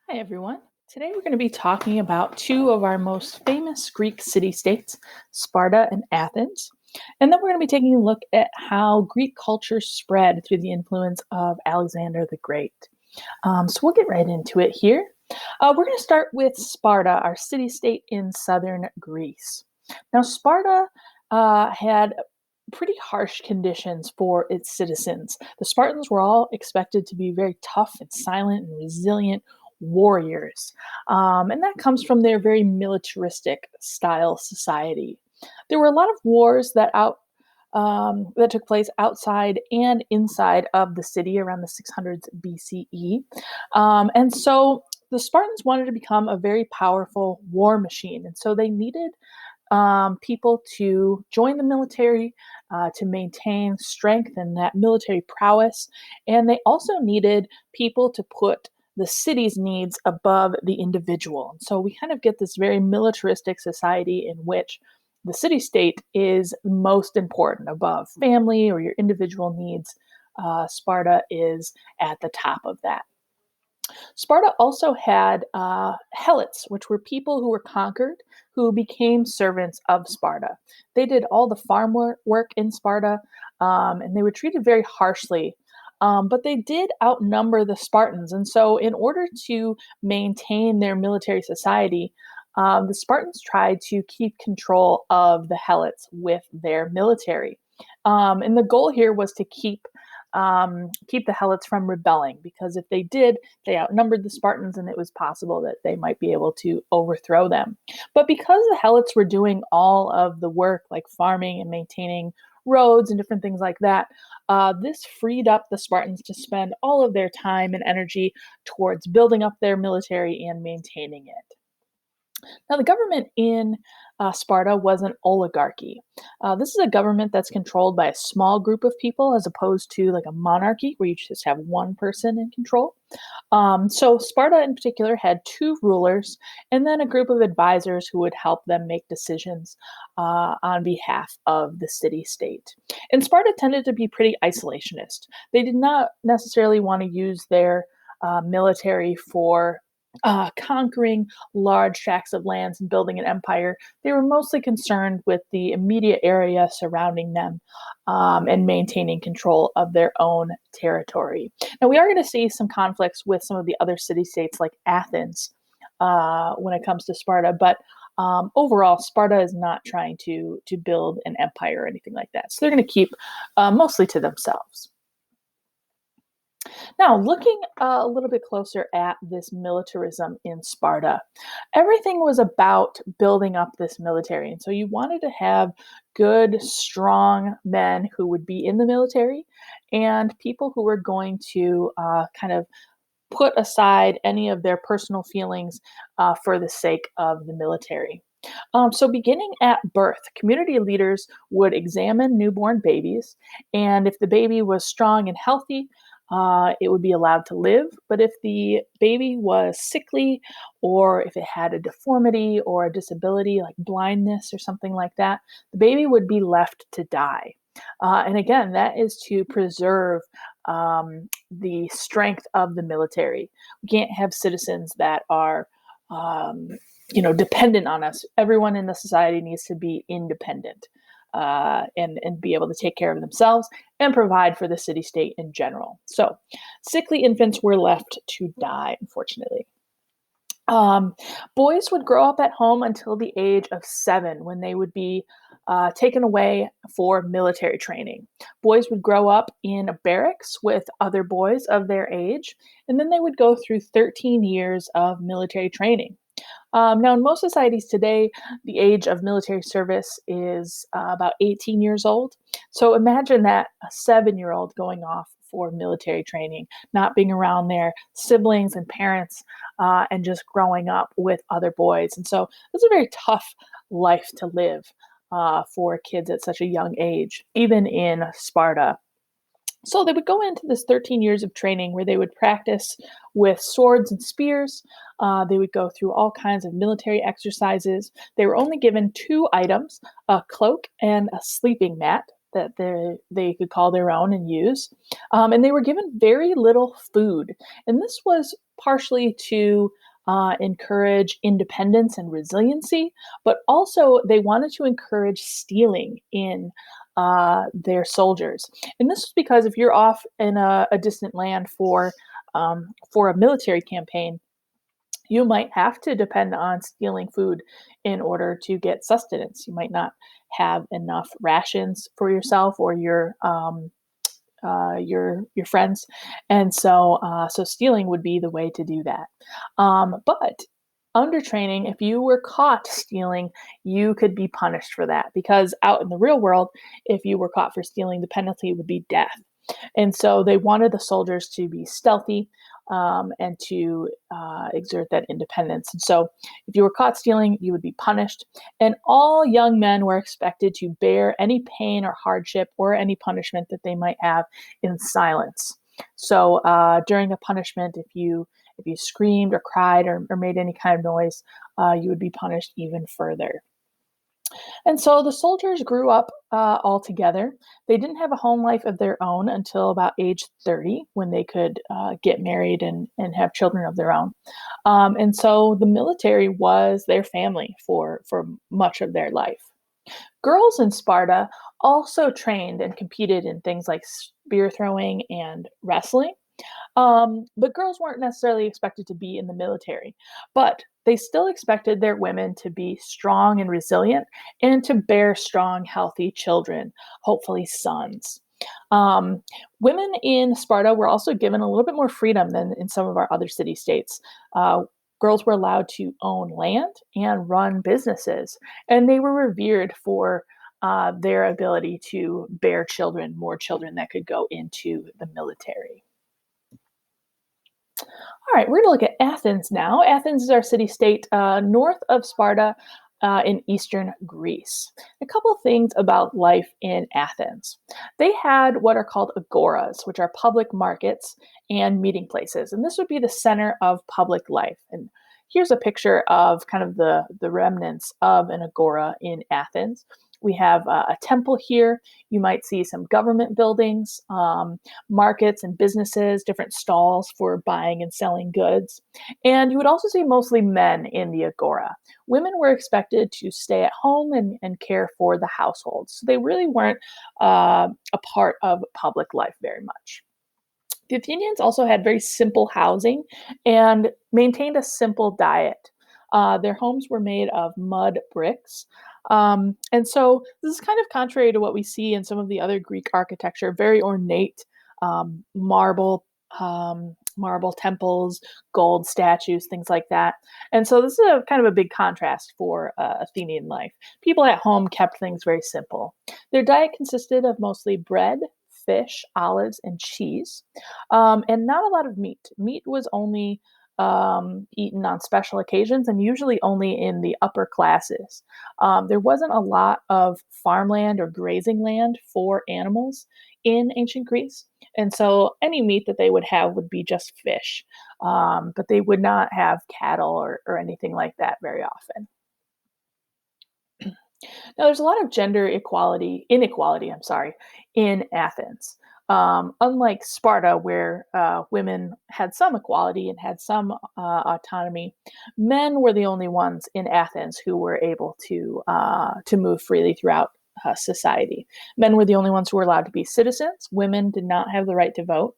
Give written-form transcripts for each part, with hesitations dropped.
Hi, everyone. Today we're going to be talking about two of our most famous Greek city states, Sparta and Athens. And then we're going to be taking a look at how Greek culture spread through the influence of Alexander the Great. So we'll get right into it here. We're going to start with Sparta, our city state in southern Greece. Now, Sparta had pretty harsh conditions for its citizens. The Spartans were all expected to be very tough and silent and resilient warriors. And that comes from their very militaristic style society. There were a lot of wars that took place outside and inside of the city around the 600s BCE. And so the Spartans wanted to become a very powerful war machine. And so they needed people to join the military to maintain strength and that military prowess. And they also needed people to put the city's needs above the individual. And so we kind of get this very militaristic society in which the city state is most important above family or your individual needs. Sparta is at the top of that. Sparta also had helots, which were people who were conquered who became servants of Sparta. They did all the farm work in Sparta, and they were treated very harshly. But they did outnumber the Spartans. And so, in order to maintain their military society, the Spartans tried to keep control of the helots with their military. And the goal here was to keep the helots from rebelling, because if they did, they outnumbered the Spartans and it was possible that they might be able to overthrow them. But because the helots were doing all of the work, like farming and maintaining roads and different things like that, this freed up the Spartans to spend all of their time and energy towards building up their military and maintaining it. Now, the government in Sparta was an oligarchy. This is a government that's controlled by a small group of people as opposed to like a monarchy where you just have one person in control. So, Sparta in particular had two rulers and then a group of advisors who would help them make decisions on behalf of the city state. And Sparta tended to be pretty isolationist. They did not necessarily want to use their military for conquering large tracts of lands and building an empire. They were mostly concerned with the immediate area surrounding them and maintaining control of their own territory. Now, we are going to see some conflicts with some of the other city states like Athens when it comes to Sparta, but overall, Sparta is not trying to build an empire or anything like that. So they're going to keep mostly to themselves. Now, looking a little bit closer at this militarism in Sparta, everything was about building up this military. And so you wanted to have good, strong men who would be in the military and people who were going to kind of put aside any of their personal feelings for the sake of the military. So, beginning at birth, community leaders would examine newborn babies, and if the baby was strong and healthy, it would be allowed to live. But if the baby was sickly, or if it had a deformity or a disability like blindness or something like that, the baby would be left to die. And again, that is to preserve the strength of the military. We can't have citizens that are um, dependent on us. Everyone in the society needs to be independent and be able to take care of themselves and provide for the city state in general. So, sickly infants were left to die, unfortunately. Um, Boys would grow up at home until the age of 7 when they would be taken away for military training. Boys would grow up in barracks with other boys of their age, and then they would go through 13 years of military training. Now, in most societies today, the age of military service is about 18 years old. So imagine that a 7-year-old going off for military training, not being around their siblings and parents, and just growing up with other boys. And so it's a very tough life to live for kids at such a young age, even in Sparta. So they would go into this 13 years of training where they would practice with swords and spears. They would go through all kinds of military exercises. They were only given two items, a cloak and a sleeping mat that they could call their own and use. And they were given very little food. And this was partially to encourage independence and resiliency, but also they wanted to encourage stealing in their soldiers. And this was because if you're off in a distant land for a military campaign, you might have to depend on stealing food in order to get sustenance. You might not have enough rations for yourself or your friends, and so stealing would be the way to do that. But under training, if you were caught stealing, you could be punished for that because out in the real world, if you were caught for stealing, the penalty would be death. And so they wanted the soldiers to be stealthy and to exert that independence. And so if you were caught stealing, you would be punished. And all young men were expected to bear any pain or hardship or any punishment that they might have in silence. So during a punishment, if you screamed or cried or made any kind of noise, you would be punished even further. And so the soldiers grew up all together. They didn't have a home life of their own until about age 30 when they could get married and have children of their own. And so the military was their family for much of their life. Girls in Sparta also trained and competed in things like spear throwing and wrestling. But girls weren't necessarily expected to be in the military, but they still expected their women to be strong and resilient and to bear strong, healthy children, hopefully sons. Um, Women in Sparta were also given a little bit more freedom than in some of our other city states. Girls were allowed to own land and run businesses, and they were revered for their ability to bear children, more children that could go into the military. All right, we're going to look at Athens now. Athens is our city state north of Sparta in eastern Greece. A couple of things about life in Athens. They had what are called agoras, which are public markets and meeting places. And this would be the center of public life. And here's a picture of kind of the remnants of an agora in Athens. We have a temple here. You might see some government buildings, markets and businesses, different stalls for buying and selling goods. And you would also see mostly men in the agora. Women were expected to stay at home and care for the household. So they really weren't a part of public life very much. The Athenians also had very simple housing and maintained a simple diet. Their homes were made of mud bricks. And so this is kind of contrary to what we see in some of the other Greek architecture, very ornate marble temples, gold statues, things like that. And so this is a kind of a big contrast for Athenian life. People at home kept things very simple. Their diet consisted of mostly bread, fish, olives, and cheese, and not a lot of meat. Meat was only eaten on special occasions and usually only in the upper classes. There wasn't a lot of farmland or grazing land for animals in ancient Greece. And so any meat that they would have would be just fish, but they would not have cattle or anything like that very often. Now, there's a lot of gender inequality, in Athens. Unlike Sparta, where women had some equality and had some autonomy, men were the only ones in Athens who were able to move freely throughout society. Men were the only ones who were allowed to be citizens. Women did not have the right to vote,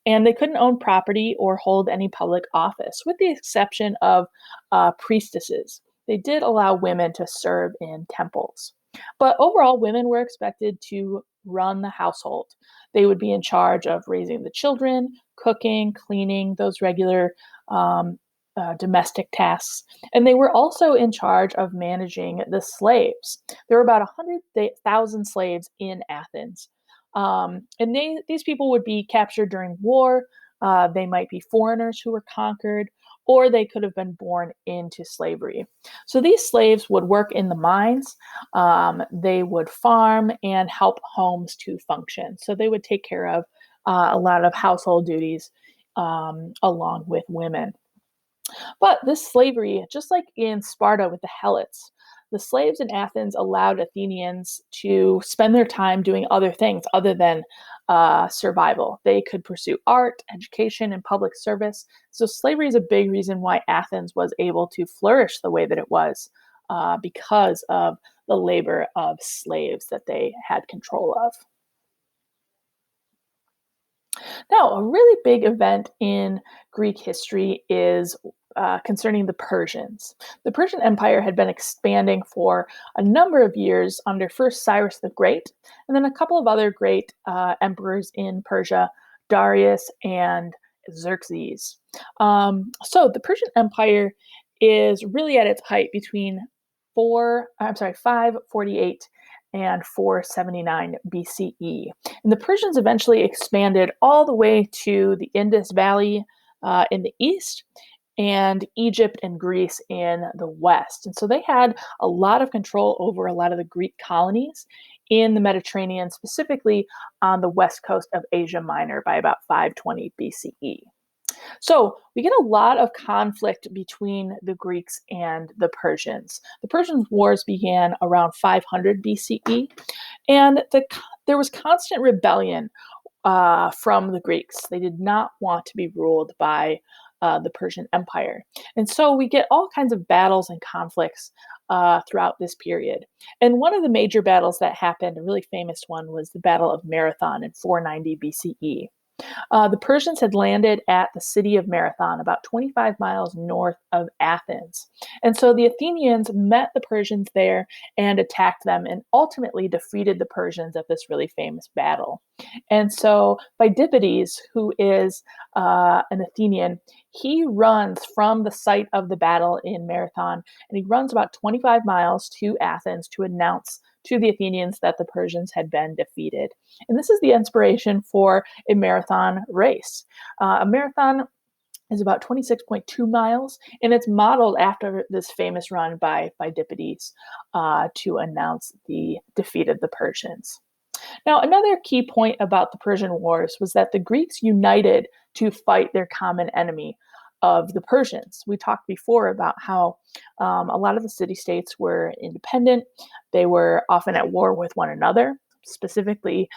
and they couldn't own property or hold any public office, with the exception of priestesses. They did allow women to serve in temples. But overall, women were expected to run the household. They would be in charge of raising the children, cooking, cleaning, those regular domestic tasks. And they were also in charge of managing the slaves. There were about 100,000 slaves in Athens. And these people would be captured during war. They might be foreigners who were conquered, or they could have been born into slavery. So these slaves would work in the mines, they would farm and help homes to function. So they would take care of a lot of household duties along with women. But this slavery, just like in Sparta with the Helots, the slaves in Athens allowed Athenians to spend their time doing other things other than survival. They could pursue art, education, and public service. So slavery is a big reason why Athens was able to flourish the way that it was, because of the labor of slaves that they had control of. Now, a really big event in Greek history is concerning the Persians. The Persian Empire had been expanding for a number of years under first Cyrus the Great, and then a couple of other great emperors in Persia, Darius and Xerxes. So the Persian Empire is really at its height between 548 and 479 BCE. And the Persians eventually expanded all the way to the Indus Valley in the east and Egypt and Greece in the west. And so they had a lot of control over a lot of the Greek colonies in the Mediterranean, specifically on the west coast of Asia Minor by about 520 BCE. So we get a lot of conflict between the Greeks and the Persians. The Persian wars began around 500 BCE, and there was constant rebellion from the Greeks. They did not want to be ruled by the Persian Empire. And so we get all kinds of battles and conflicts throughout this period. And one of the major battles that happened, a really famous one, was the Battle of Marathon in 490 BCE. The Persians had landed at the city of Marathon, about 25 miles north of Athens. And so the Athenians met the Persians there and attacked them and ultimately defeated the Persians at this really famous battle. And so Pheidippides, who is an Athenian, he runs from the site of the battle in Marathon and he runs about 25 miles to Athens to announce to the Athenians that the Persians had been defeated. And this is the inspiration for a marathon race. A marathon is about 26.2 miles, and it's modeled after this famous run by Pheidippides to announce the defeat of the Persians. Now, another key point about the Persian Wars was that the Greeks united to fight their common enemy of the Persians. We talked before about how a lot of the city-states were independent. They were often at war with one another, specifically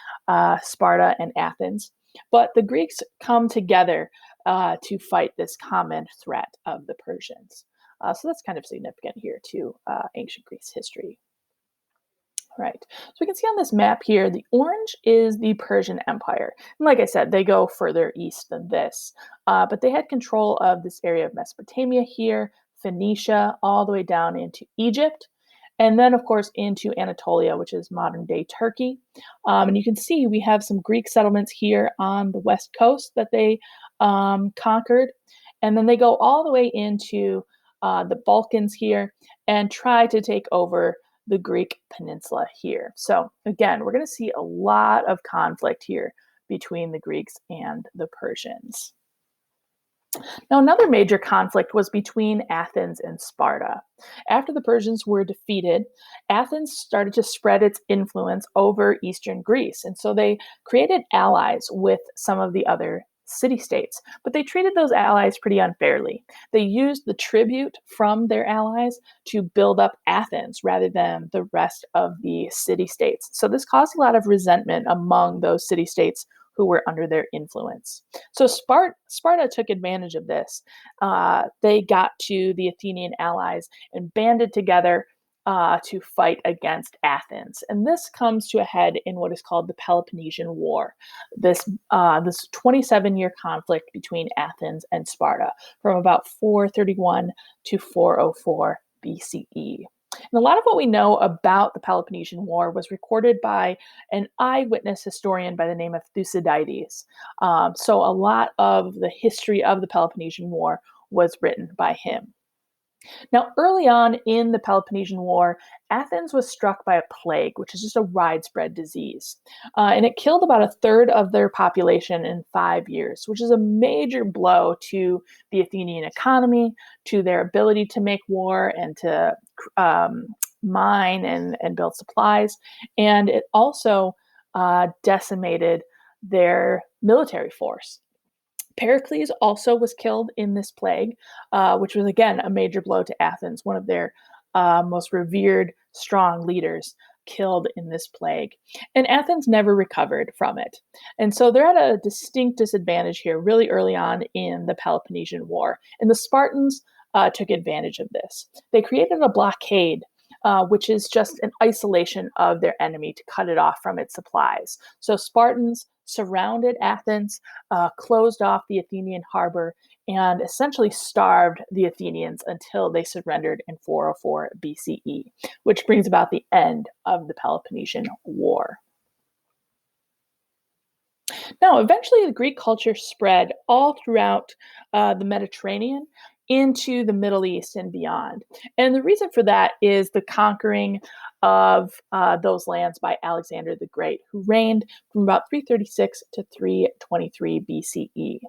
Sparta and Athens. But the Greeks come together to fight this common threat of the Persians. So that's kind of significant here to ancient Greece history. Right. So we can see on this map here, the orange is the Persian Empire. And like I said, they go further east than this. But they had control of this area of Mesopotamia here, Phoenicia, all the way down into Egypt. And then, of course, into Anatolia, which is modern day Turkey. And you can see we have some Greek settlements here on the west coast that they conquered. And then they go all the way into the Balkans here and try to take over the Greek peninsula here. So again, we're going to see a lot of conflict here between the Greeks and the Persians. Now, another major conflict was between Athens and Sparta. After the Persians were defeated, Athens started to spread its influence over eastern Greece. And so they created allies with some of the other city-states, but they treated those allies pretty unfairly. They used the tribute from their allies to build up Athens rather than the rest of the city-states. So this caused a lot of resentment among those city-states who were under their influence. So Sparta took advantage of this. They got to the Athenian allies and banded together to fight against Athens. And this comes to a head in what is called the Peloponnesian War, this 27-year conflict between Athens and Sparta from about 431 to 404 BCE. And a lot of what we know about the Peloponnesian War was recorded by an eyewitness historian by the name of Thucydides. So a lot of the history of the Peloponnesian War was written by him. Now, early on in the Peloponnesian War, Athens was struck by a plague, which is just a widespread disease. And it killed about a third of their population in 5 years, which is a major blow to the Athenian economy, to their ability to make war and to mine and build supplies. And it also decimated their military force. Pericles also was killed in this plague, which was, again, a major blow to Athens, one of their most revered, strong leaders. killed in this plague. And Athens never recovered from it. And so they're at a distinct disadvantage here really early on in the Peloponnesian War. And the Spartans took advantage of this. They created a blockade, which is just an isolation of their enemy to cut it off from its supplies. So Spartans surrounded Athens, closed off the Athenian harbor, and essentially starved the Athenians until they surrendered in 404 BCE, which brings about the end of the Peloponnesian War. Now, eventually, the Greek culture spread all throughout the Mediterranean into the Middle East and beyond. And the reason for that is the conquering of those lands by Alexander the Great, who reigned from about 336 to 323 BCE.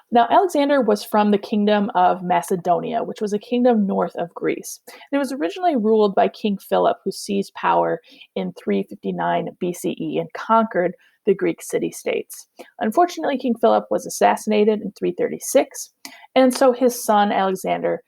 Now, Alexander was from the kingdom of Macedonia, which was a kingdom north of Greece. And it was originally ruled by King Philip, who seized power in 359 BCE and conquered the Greek city-states. Unfortunately, King Philip was assassinated in 336, and so his son Alexander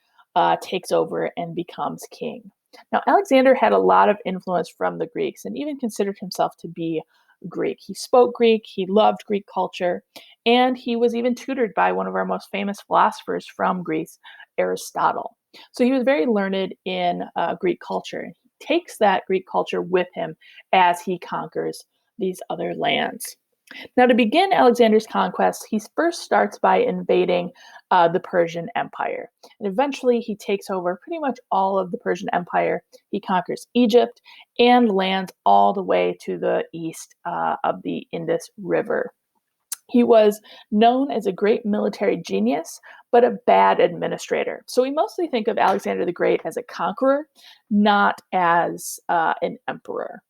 takes over and becomes king. Now, Alexander had a lot of influence from the Greeks and even considered himself to be Greek. He spoke Greek, he loved Greek culture, and he was even tutored by one of our most famous philosophers from Greece, Aristotle. So he was very learned in Greek culture. He takes that Greek culture with him as he conquers these other lands. Now, to begin Alexander's conquest, he first starts by invading the Persian Empire. And eventually, he takes over pretty much all of the Persian Empire. He conquers Egypt and lands all the way to the east of the Indus River. He was known as a great military genius, but a bad administrator. So we mostly think of Alexander the Great as a conqueror, not as an emperor.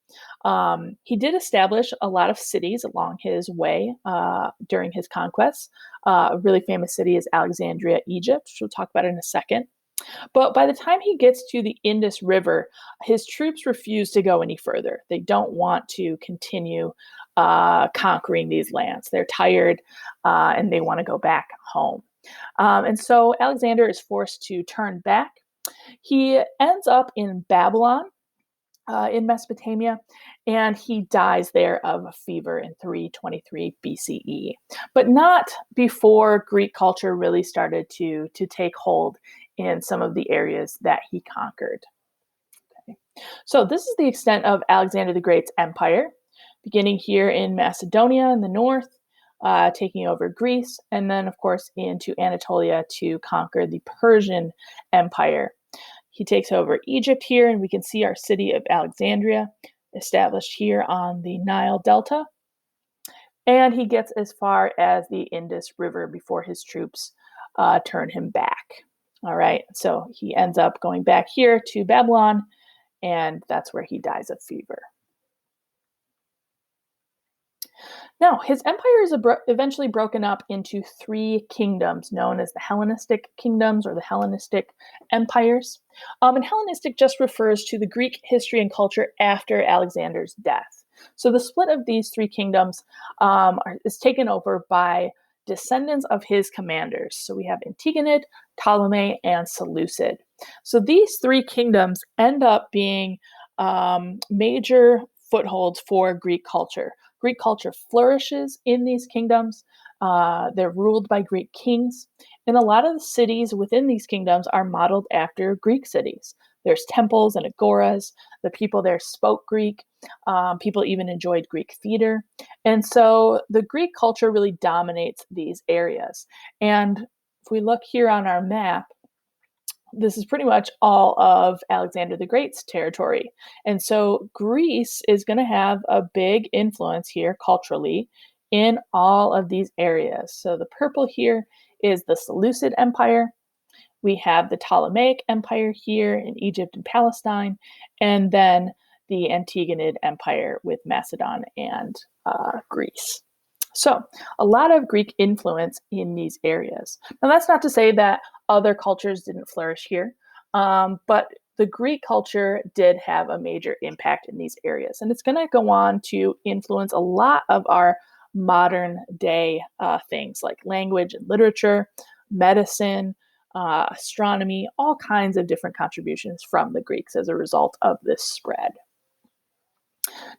He did establish a lot of cities along his way during his conquests. A really famous city is Alexandria, Egypt, which we'll talk about in a second. But by the time he gets to the Indus River, his troops refuse to go any further. They don't want to continue conquering these lands. They're tired and they want to go back home. And so Alexander is forced to turn back. He ends up in Babylon, in Mesopotamia, and he dies there of a fever in 323 BCE, but not before Greek culture really started to take hold in some of the areas that he conquered. Okay. So this is the extent of Alexander the Great's empire, beginning here in Macedonia in the north, taking over Greece, and then, of course, into Anatolia to conquer the Persian Empire. He takes over Egypt here, and we can see our city of Alexandria established here on the Nile Delta. And he gets as far as the Indus River before his troops turn him back. All right, so he ends up going back here to Babylon, and that's where he dies of fever. Now, his empire is eventually broken up into three kingdoms known as the Hellenistic kingdoms or the Hellenistic empires. And Hellenistic just refers to the Greek history and culture after Alexander's death. So the split of these three kingdoms is taken over by descendants of his commanders. So we have Antigonid, Ptolemy, and Seleucid. So these three kingdoms end up being major footholds for Greek culture. Greek culture flourishes in these kingdoms. They're ruled by Greek kings. And a lot of the cities within these kingdoms are modeled after Greek cities. There's temples and agoras. The people there spoke Greek. People even enjoyed Greek theater. And so the Greek culture really dominates these areas. And if we look here on our map, this is pretty much all of Alexander the Great's territory. And so Greece is going to have a big influence here culturally in all of these areas. So the purple here is the Seleucid Empire. We have the Ptolemaic Empire here in Egypt and Palestine, and then the Antigonid Empire with Macedon and Greece. So a lot of Greek influence in these areas. Now, that's not to say that other cultures didn't flourish here, but the Greek culture did have a major impact in these areas. And it's going to go on to influence a lot of our modern day things like language and literature, medicine, astronomy, all kinds of different contributions from the Greeks as a result of this spread.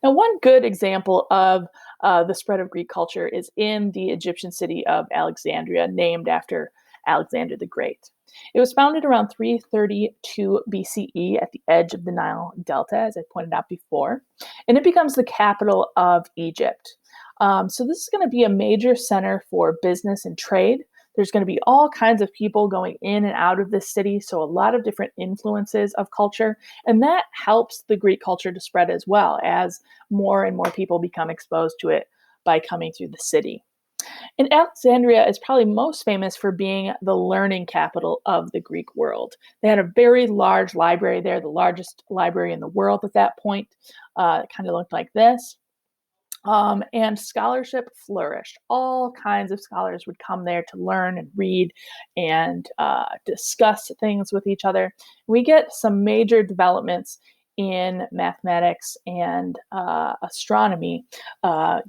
Now, one good example of the spread of Greek culture is in the Egyptian city of Alexandria, named after Alexander the Great. It was founded around 332 BCE at the edge of the Nile Delta, as I pointed out before, and it becomes the capital of Egypt. So, this is going to be a major center for business and trade. There's going to be all kinds of people going in and out of this city, so a lot of different influences of culture, and that helps the Greek culture to spread as well as more and more people become exposed to it by coming through the city. And Alexandria is probably most famous for being the learning capital of the Greek world. They had a very large library there, the largest library in the world at that point. It kind of looked like this. And scholarship flourished. All kinds of scholars would come there to learn and read and discuss things with each other. We get some major developments in mathematics and astronomy.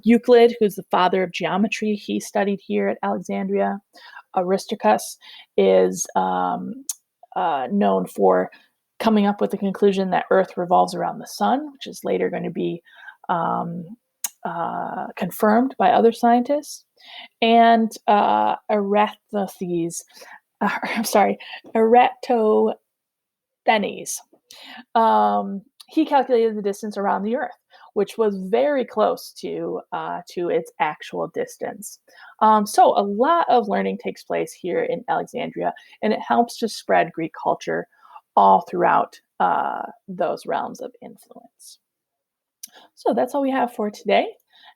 Euclid, who's the father of geometry, he studied here at Alexandria. Aristarchus is known for coming up with the conclusion that Earth revolves around the sun, which is later going to be confirmed by other scientists. And Eratosthenes, he calculated the distance around the Earth, which was very close to its actual distance. So a lot of learning takes place here in Alexandria, and it helps to spread Greek culture all throughout those realms of influence. So that's all we have for today.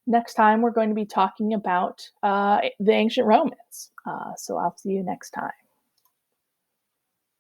Next time, we're going to be talking about the ancient Romans. So I'll see you next time.